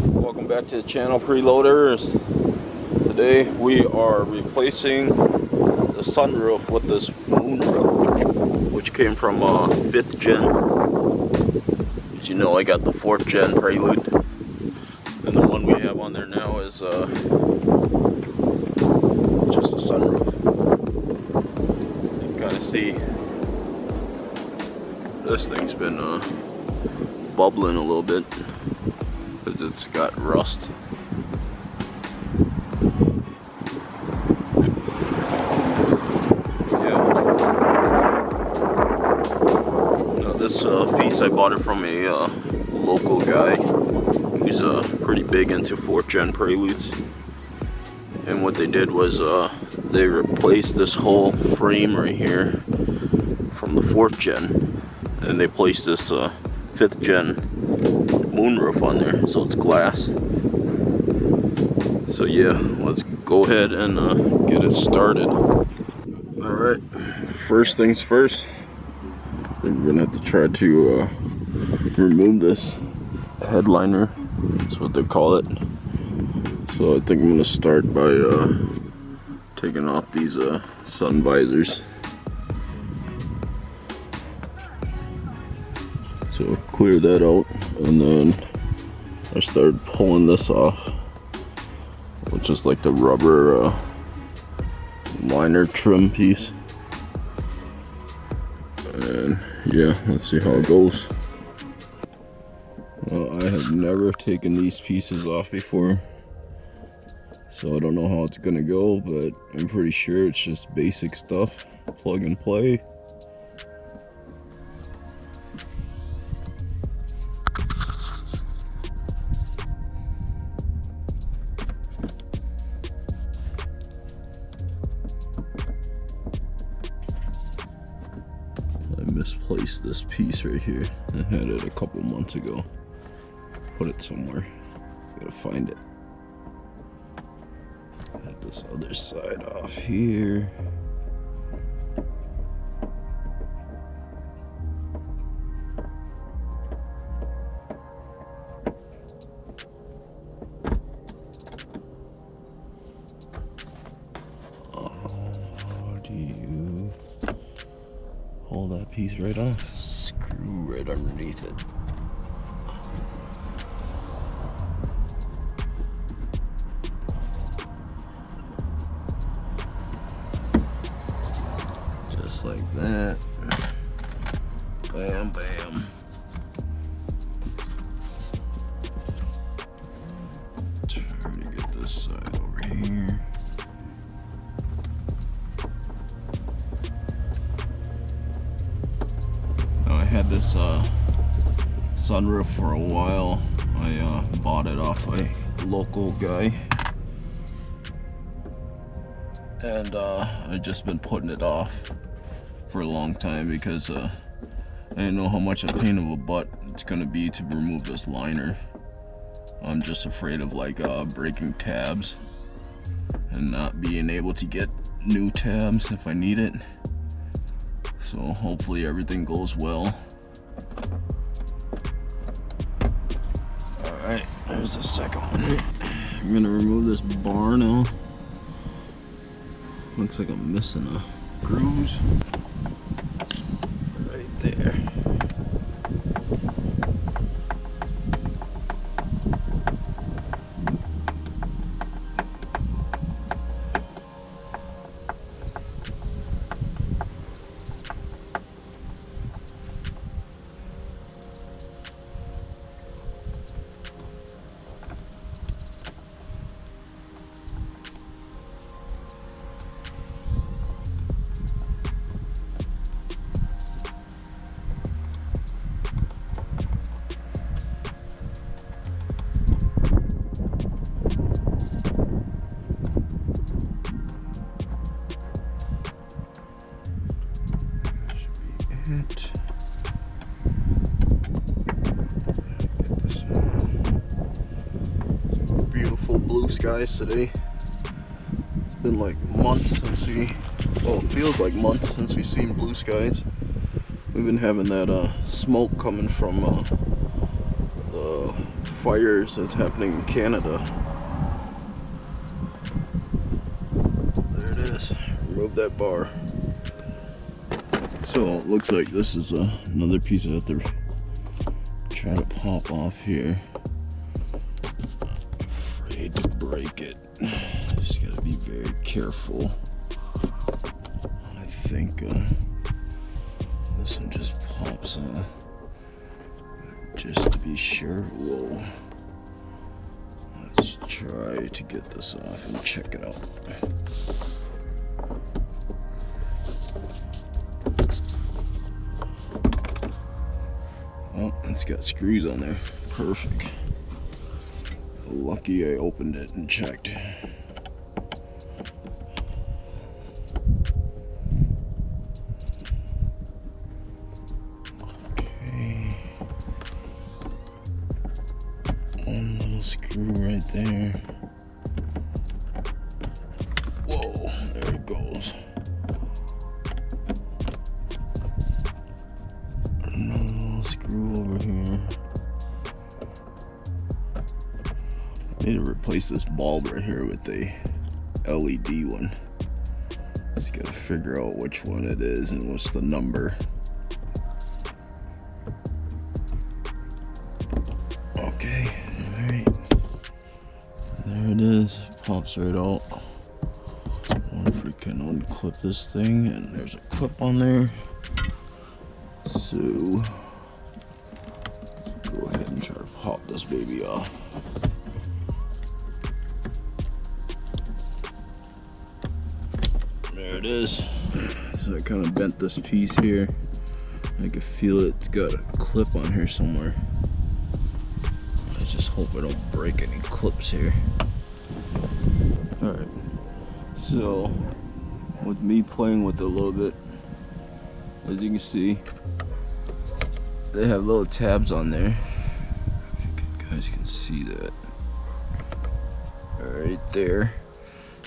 Welcome back to the channel, Preloaders. Today we are replacing the sunroof with this moonroof, which came from 5th gen. As you know, I got the 4th gen Prelude, and the one we have on there now is just a sunroof. You can kind of see this thing's been bubbling a little bit because it's got rust. This piece, I bought it from a local guy who's pretty big into 4th gen Preludes. And what they did was they replaced this whole frame right here from the 4th gen, and they placed this 5th gen moonroof on there, so it's glass. So yeah, let's go ahead and get it started. Alright, first things first, we're gonna have to try to remove this headliner. That's what they call it. So I think I'm gonna start by taking off these sun visors. So clear that out, and then I started pulling this off, which is like the rubber liner trim piece. And yeah, let's see how it goes. Well, I have never taken these pieces off before, so I don't know how it's gonna go, but I'm pretty sure it's just basic stuff, plug and play. I misplaced this piece right here. I had it a couple months ago. Put it somewhere. Gotta find it. Got this other side off here. How do you pull that piece right off? Screw right underneath it. Just like that. Bam, bam. Try to get this side over here. Now I had this sunroof for a while. I bought it off a local guy, and I've just been putting it off for a long time because I didn't know how much a pain of a butt it's gonna be to remove this liner. I'm just afraid of like breaking tabs and not being able to get new tabs if I need it. So hopefully everything goes well. Alright, there's the second one. I'm gonna remove this bar now. Looks like I'm missing a screws right there. it. Beautiful blue skies today. It's been like months since well, it feels like months since we've seen blue skies. We've been having that smoke coming from the fires that's happening in Canada. There it is. Remove that bar. So it looks like this is another piece that they're trying to pop off here. I'm afraid to break it. Just gotta be very careful. I think this one just pops on. Just to be sure. Whoa. Let's try to get this off and check it out. Oh, it's got screws on there. Perfect. Lucky I opened it and checked. Okay. One little screw right there. Whoa, there it goes. Another little screw over here. I need to replace this bulb right here with a LED one. Just gotta figure out which one it is and what's the number. Okay, alright. There it is. It pops right out. I wonder if we can unclip this thing, and there's a clip on there. So go ahead and try to pop this baby off. There it is. So I kind of bent this piece here. I can feel it's got a clip on here somewhere. I just hope I don't break any clips here. Alright, so with me playing with it a little bit, as you can see, they have little tabs on there. If you guys can see that. Right there.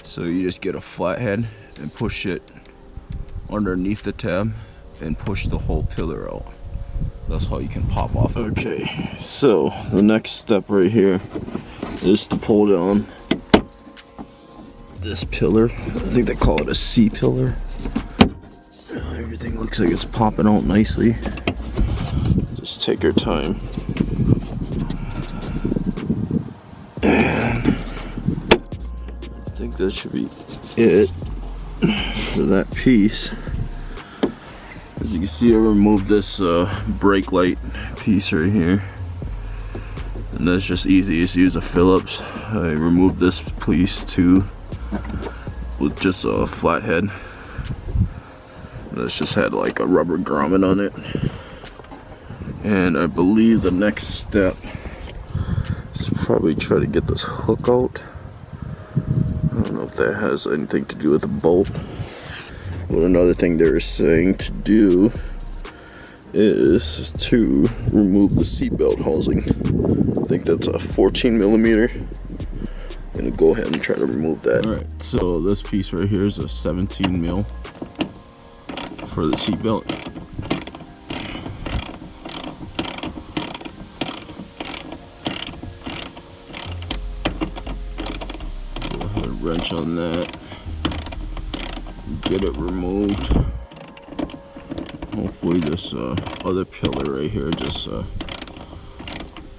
So you just get a flathead and push it underneath the tab and push the whole pillar out. That's how you can pop off. Okay, so the next step right here is to pull down this pillar. I think they call it a C pillar. Everything looks like it's popping out nicely. Just take your time. And I think that should be it for that piece. As you can see, I removed this brake light piece right here, and that's just easy. Just use a Phillips. I removed this piece too with just a flathead. This just had like a rubber grommet on it. And I believe the next step is probably try to get this hook out. I don't know if that has anything to do with the bolt. But another thing they're saying to do is to remove the seatbelt housing. I think that's a 14 millimeter. I'm gonna go ahead and try to remove that. Alright, so this piece right here is a 17 mil for the seatbelt. Go ahead, wrench on that. Get it removed. Hopefully this other pillar right here just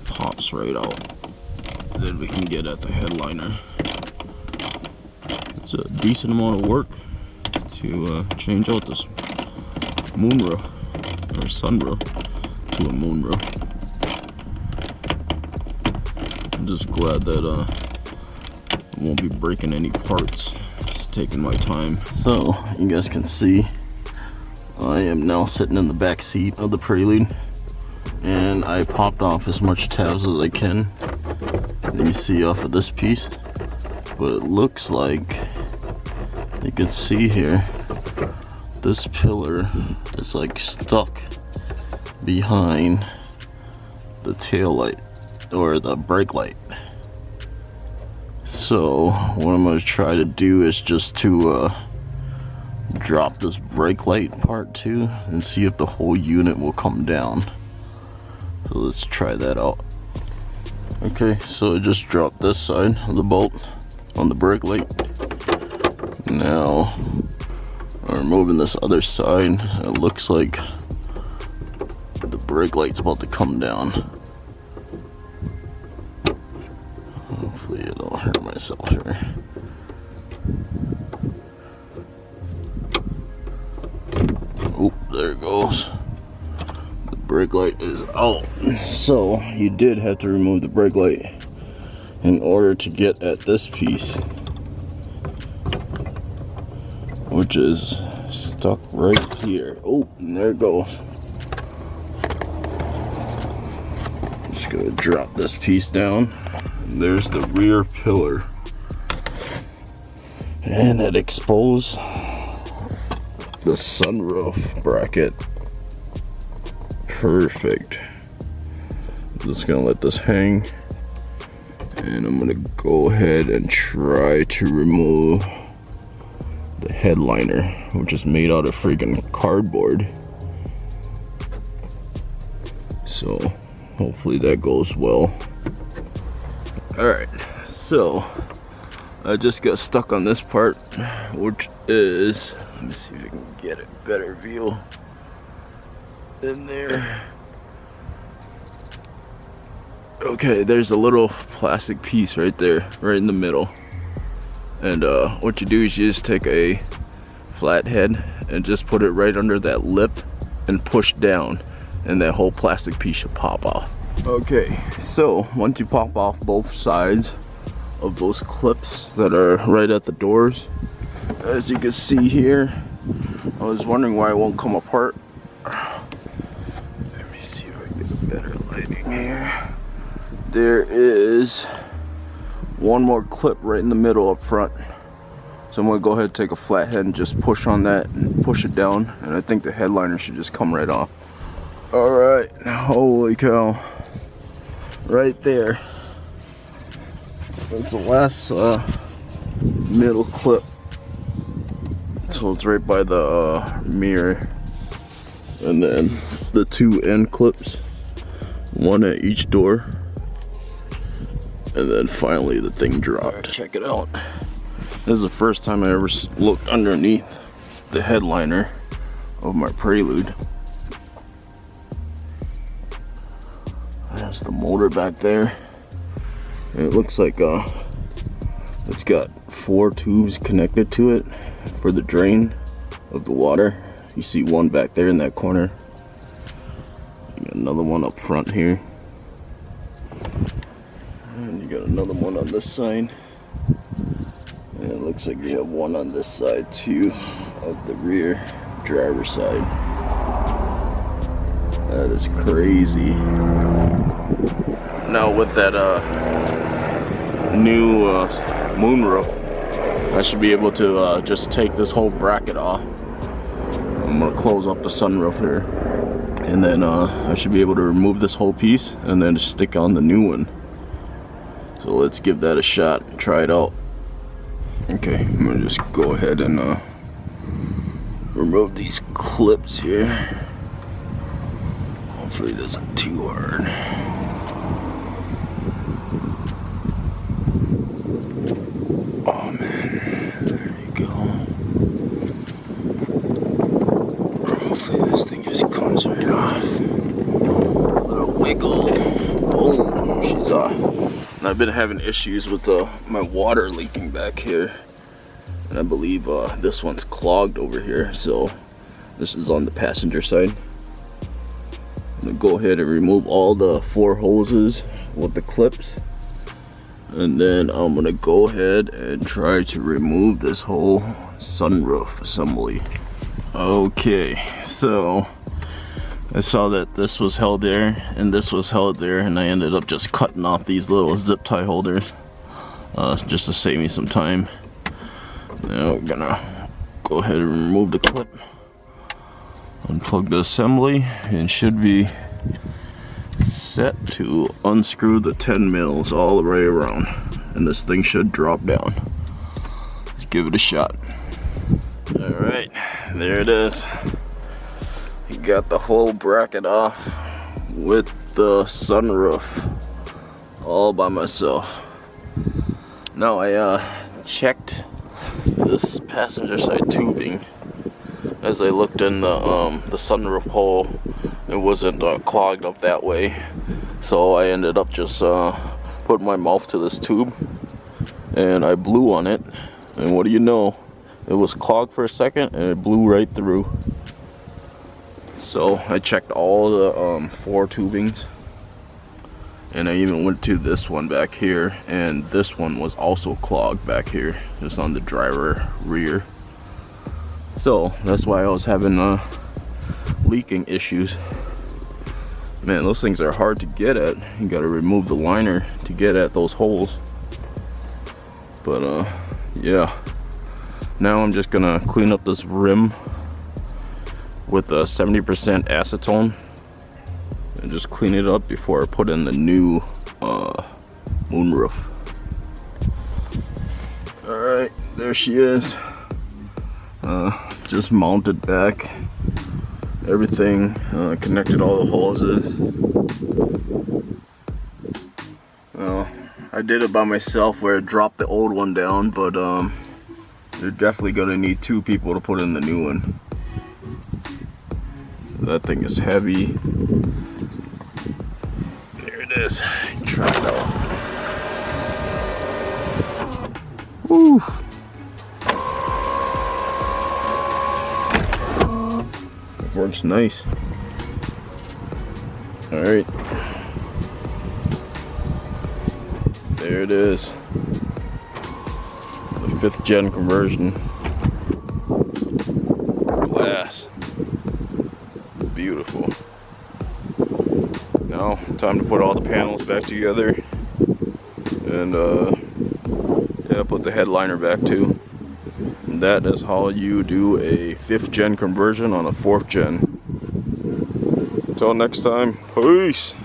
pops right out. Then we can get at the headliner. It's a decent amount of work to change out this moonroof or sunroof to a moonroof. I'm just glad that I won't be breaking any parts. Just taking my time. So you guys can see I am now sitting in the back seat of the Prelude, and I popped off as much tabs as I can. And you see off of this piece, but it looks like you can see here this pillar is like stuck behind the tail light or the brake light. So what I'm going to try to do is just to drop this brake light part too and see if the whole unit will come down. So let's try that out. Okay, so I just dropped this side of the bolt on the brake light. Now I'm removing this other side. It looks like the brake light's about to come down. Hopefully I don't hurt myself here. Oh, there it goes. The brake light is out. So you did have to remove the brake light in order to get at this piece, which is stuck right here. Oh, and there it goes. Just gonna drop this piece down. There's the rear pillar, and it exposed the sunroof bracket. Perfect. I'm just gonna let this hang, and I'm gonna go ahead and try to remove the headliner, which is made out of freaking cardboard. So hopefully that goes well. Alright, so I just got stuck on this part, which is, let me see if I can get a better view in there. Okay, there's a little plastic piece right there, right in the middle. And what you do is you just take a flathead and just put it right under that lip and push down, and that whole plastic piece should pop off. Okay, so once you pop off both sides of those clips that are right at the doors, as you can see here, I was wondering why it won't come apart. Let me see if I can get better lighting here. There is one more clip right in the middle up front. So I'm gonna go ahead and take a flathead and just push on that and push it down, and I think the headliner should just come right off. Alright, holy cow. Right there. That's the last middle clip. So it's right by the mirror. And then the two end clips, one at each door. And then finally the thing dropped. Right, check it out. This is the first time I ever looked underneath the headliner of my Prelude. There's the motor back there. And it looks like it's got 4 tubes connected to it for the drain of the water. You see one back there in that corner. You got another one up front here. And you got another one on this side. And it looks like you have one on this side too, of the rear driver's side. That is crazy. Now with that new moonroof, I should be able to just take this whole bracket off. I'm gonna close up the sunroof here, and then I should be able to remove this whole piece and then just stick on the new one. So let's give that a shot and try it out. Okay, I'm gonna just go ahead and remove these clips here. Hopefully it isn't too hard. Oh man, there you go. Hopefully this thing just comes right off. A little wiggle. Boom, she's off. And I've been having issues with my water leaking back here. And I believe this one's clogged over here. So this is on the passenger side. I'm gonna go ahead and remove all the 4 hoses with the clips, and then I'm gonna go ahead and try to remove this whole sunroof assembly. Okay, so I saw that this was held there and this was held there, and I ended up just cutting off these little zip tie holders just to save me some time. Now we're gonna go ahead and remove the clip, unplug the assembly, and should be set to unscrew the 10 mils all the way around, and this thing should drop down. Let's give it a shot. Alright, there it is. You got the whole bracket off with the sunroof all by myself. Now I checked this passenger side tubing as I looked in the sunroof hole. It wasn't clogged up that way, so I ended up just putting my mouth to this tube and I blew on it, and what do you know, it was clogged for a second and it blew right through. So I checked all the 4 tubings, and I even went to this one back here, and this one was also clogged back here, just on the driver rear. So that's why I was having leaking issues. Man, those things are hard to get at. You gotta remove the liner to get at those holes. But yeah, now I'm just gonna clean up this rim with 70% acetone and just clean it up before I put in the new moonroof. Alright, there she is. Just mounted back everything, connected all the hoses. Well, I did it by myself where I dropped the old one down, but you're definitely gonna need 2 people to put in the new one. That thing is heavy. There it is. Try it out. Woo! It works nice. Alright. There it is. The 5th gen conversion. Glass. Beautiful. Now, time to put all the panels back together. And yeah, put the headliner back too. And that is how you do a 5th gen conversion on a 4th gen. Until next time, peace!